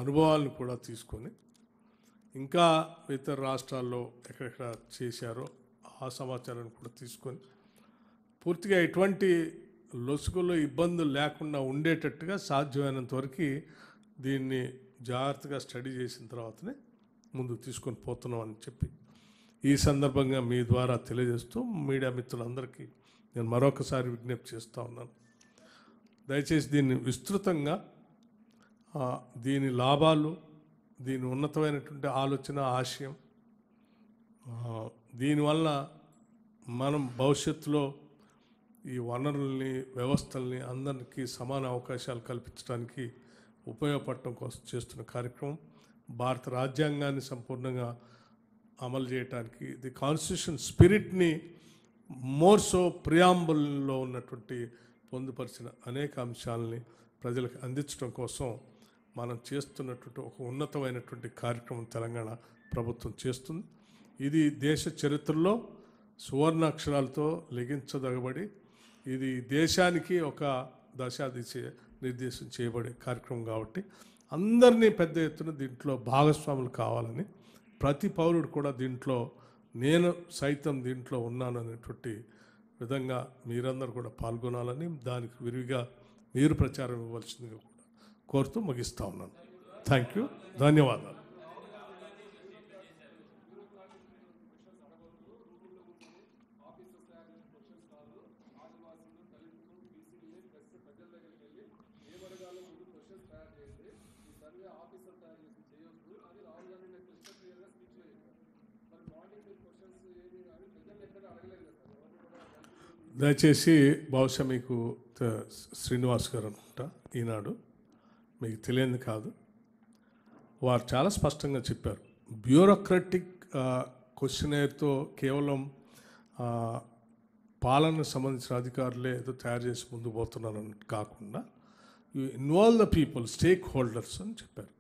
అనుభవాలను కూడా తీసుకొని ఇంకా ఇతర రాష్ట్రాల్లో ఎక్కడెక్కడ చేశారో ఆ సమాచారాన్ని కూడా తీసుకొని పూర్తిగా ఎటువంటి లొసుగులో ఇబ్బందులు లేకుండా ఉండేటట్టుగా సాధ్యమైనంత వరకు దీన్ని జాగ్రత్తగా స్టడీ చేసిన తర్వాతనే ముందుకు తీసుకొని పోతున్నాం అని చెప్పి ఈ సందర్భంగా మీ ద్వారా తెలియజేస్తూ మీడియా మిత్రులందరికీ నేను మరొకసారి విజ్ఞప్తి చేస్తూ ఉన్నాను. దయచేసి దీన్ని విస్తృతంగా దీని లాభాలు, దీని ఉన్నతమైనటువంటి ఆలోచన, ఆశయం, దీనివల్ల మనం భవిష్యత్తులో ఈ వనరుల్ని, వ్యవస్థల్ని అందరికీ సమాన అవకాశాలు కల్పించడానికి ఉపయోగపడటం కోసం చేస్తున్న కార్యక్రమం. భారత రాజ్యాంగాన్ని సంపూర్ణంగా అమలు చేయడానికి, ది కాన్స్టిట్యూషన్ స్పిరిట్ని మోర్ సో ప్రియాంబుల్లో ఉన్నటువంటి పొందుపరిచిన అనేక అంశాలని ప్రజలకు అందించడం కోసం మనం చేస్తున్నటువంటి ఒక ఉన్నతమైనటువంటి కార్యక్రమం తెలంగాణ ప్రభుత్వం చేస్తుంది. ఇది దేశ చరిత్రలో సువర్ణ అక్షరాలతో లిఖించదగబడి ఇది దేశానికి ఒక దశాదిశ నిర్దేశం చేయబడే కార్యక్రమం కాబట్టి అందరినీ పెద్ద ఎత్తున దీంట్లో భాగస్వాములు కావాలని, ప్రతి పౌరుడు కూడా దీంట్లో నేను సైతం దీంట్లో ఉన్నాను అనేటువంటి విధంగా మీరందరూ కూడా పాల్గొనాలని, దానికి విరివిగా మీరు ప్రచారం ఇవ్వాల్సిందిగా కూడా కోరుతూ ముగిస్తూ ఉన్నాను. థ్యాంక్ యూ, ధన్యవాదాలు. దయచేసి బహుశా మీకు శ్రీనివాస్ గారు అనుకుంటా, ఈనాడు మీకు తెలియదు కాదు, వారు చాలా స్పష్టంగా చెప్పారు. బ్యూరోక్రటిక్ క్వశ్చనేర్తో కేవలం పాలనకు సంబంధించిన అధికారులే ఏదో తయారు చేసి ముందుకు పోతున్నారు కాకుండా you involve the people, stake holders అని చెప్పారు.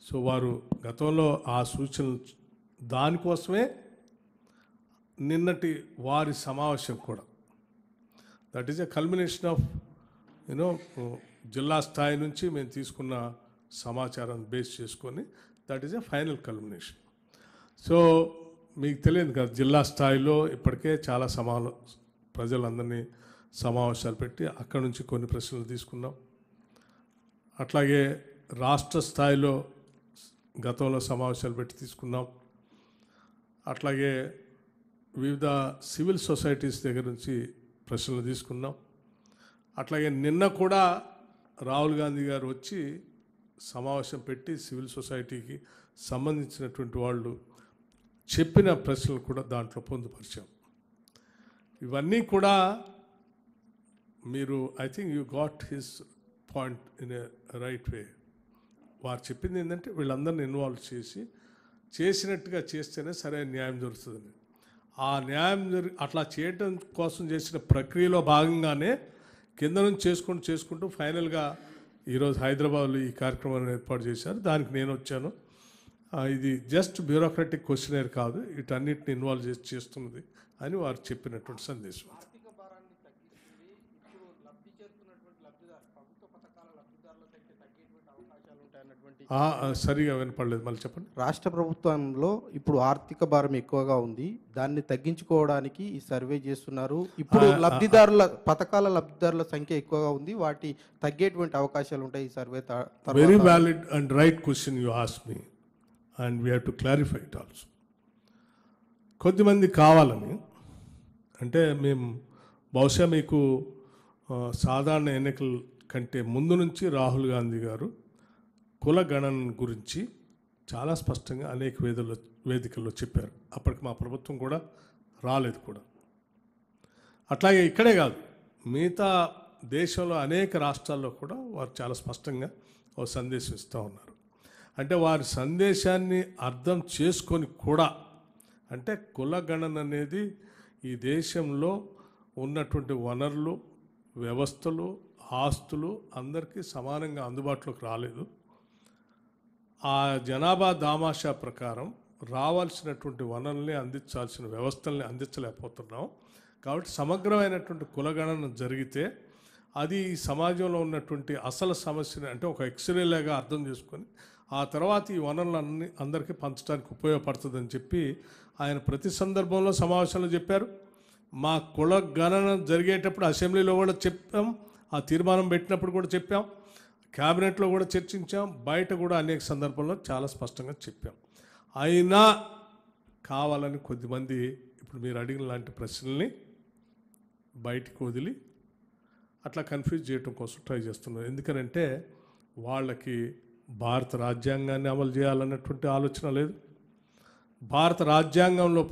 సో వారు గతంలో ఆ సూచనలు దానికోసమే నిన్నటి వారి సమావేశం కూడా, that is a culmination of జిల్లా స్థాయి నుంచి మేము తీసుకున్న సమాచారాన్ని బేస్ చేసుకొని that is a final culmination. So మీకు తెలియదు కదా, జిల్లా స్థాయిలో ఇప్పటికే చాలా ప్రజలందరినీ సమావేశాలు పెట్టి అక్కడ నుంచి కొన్ని ప్రశ్నలు తీసుకున్నాం. అట్లాగే రాష్ట్ర స్థాయిలో గతంలో సమావేశాలు పెట్టి తీసుకున్నాం. అట్లాగే వివిధ సివిల్ సొసైటీస్ దగ్గర నుంచి ప్రశ్నలు తీసుకున్నాం. అట్లాగే నిన్న కూడా రాహుల్ గాంధీ గారు వచ్చి సమావేశం పెట్టి సివిల్ సొసైటీకి సంబంధించినటువంటి వాళ్ళు చెప్పిన ప్రశ్నలు కూడా దాంట్లో పొందుపరిచాం. ఇవన్నీ కూడా మీరు I think you got his point in a right way. వారు చెప్పింది ఏంటంటే వీళ్ళందరినీ ఇన్వాల్వ్ చేసినట్టుగా చేస్తేనే సరైన న్యాయం జరుగుతుందని. ఆ న్యాయం అట్లా చేయడం కోసం చేసిన ప్రక్రియలో భాగంగానే కింద నుంచి చేసుకుంటూ ఫైనల్గా ఈరోజు హైదరాబాద్లో ఈ కార్యక్రమాన్ని ఏర్పాటు చేశారు. దానికి నేను వచ్చాను. ఇది జస్ట్ బ్యూరోక్రటిక్ క్వశ్చనేర్ కాదు, వీటన్నిటిని ఇన్వాల్వ్ చేస్తున్నది అని వారు చెప్పినటువంటి సందేశం. సరిగా వినపడలేదు, మళ్ళీ చెప్పండి. రాష్ట్ర ప్రభుత్వంలో ఇప్పుడు ఆర్థిక భారం ఎక్కువగా ఉంది, దాన్ని తగ్గించుకోవడానికి ఈ సర్వే చేస్తున్నారు. ఇప్పుడు పథకాల లబ్ధిదారుల సంఖ్య ఎక్కువగా ఉంది, వాటి తగ్గేటువంటి అవకాశాలు ఉంటాయి ఈ survey. Very valid and right question you ask me and we have to clarify it also. కొద్దిమంది కావాలని, అంటే మేము బహుశా మీకు సాధారణ ఎన్నికల కంటే ముందు నుంచి రాహుల్ గాంధీ గారు కుల గణన గురించి చాలా స్పష్టంగా అనేక వేదికల్లో చెప్పారు. అప్పటికి మా ప్రభుత్వం కూడా రాలేదు కూడా. అట్లాగే ఇక్కడే కాదు, మిగతా దేశంలో అనేక రాష్ట్రాల్లో కూడా వారు చాలా స్పష్టంగా ఒక సందేశం ఇస్తూ ఉన్నారు. అంటే వారి సందేశాన్ని అర్థం చేసుకొని కూడా, అంటే కుల గణన అనేది ఈ దేశంలో ఉన్నటువంటి వనరులు, వ్యవస్థలు, ఆస్తులు అందరికీ సమానంగా అందుబాటులోకి రాలేదు. ఆ జనాభా దామాషా ప్రకారం రావాల్సినటువంటి వనరుల్ని అందించాల్సిన వ్యవస్థల్ని అందించలేకపోతున్నాం. కాబట్టి సమగ్రమైనటువంటి కులగణన జరిగితే అది ఈ సమాజంలో ఉన్నటువంటి అసలు సమస్యని అంటే ఒక ఎక్స్రేలాగా అర్థం చేసుకొని ఆ తర్వాత ఈ వనరులన్నీ అందరికీ పంచడానికి ఉపయోగపడుతుందని చెప్పి ఆయన ప్రతి సందర్భంలో సమావేశంలో చెప్పారు. మా కుల గణన జరిగేటప్పుడు అసెంబ్లీలో కూడా చెప్పాం, ఆ తీర్మానం పెట్టినప్పుడు కూడా చెప్పాం, క్యాబినెట్లో కూడా చర్చించాం, బయట కూడా అనేక సందర్భాల్లో చాలా స్పష్టంగా చెప్పాం. అయినా కావాలని కొద్దిమంది ఇప్పుడు మీరు అడిగిన లాంటి ప్రశ్నల్ని బయటికి వదిలి అట్లా కన్ఫ్యూజ్ చేయడం కోసం ట్రై చేస్తున్నారు. ఎందుకనంటే వాళ్ళకి భారత రాజ్యాంగాన్ని అమలు చేయాలన్నటువంటి ఆలోచన లేదు. భారత రాజ్యాంగంలో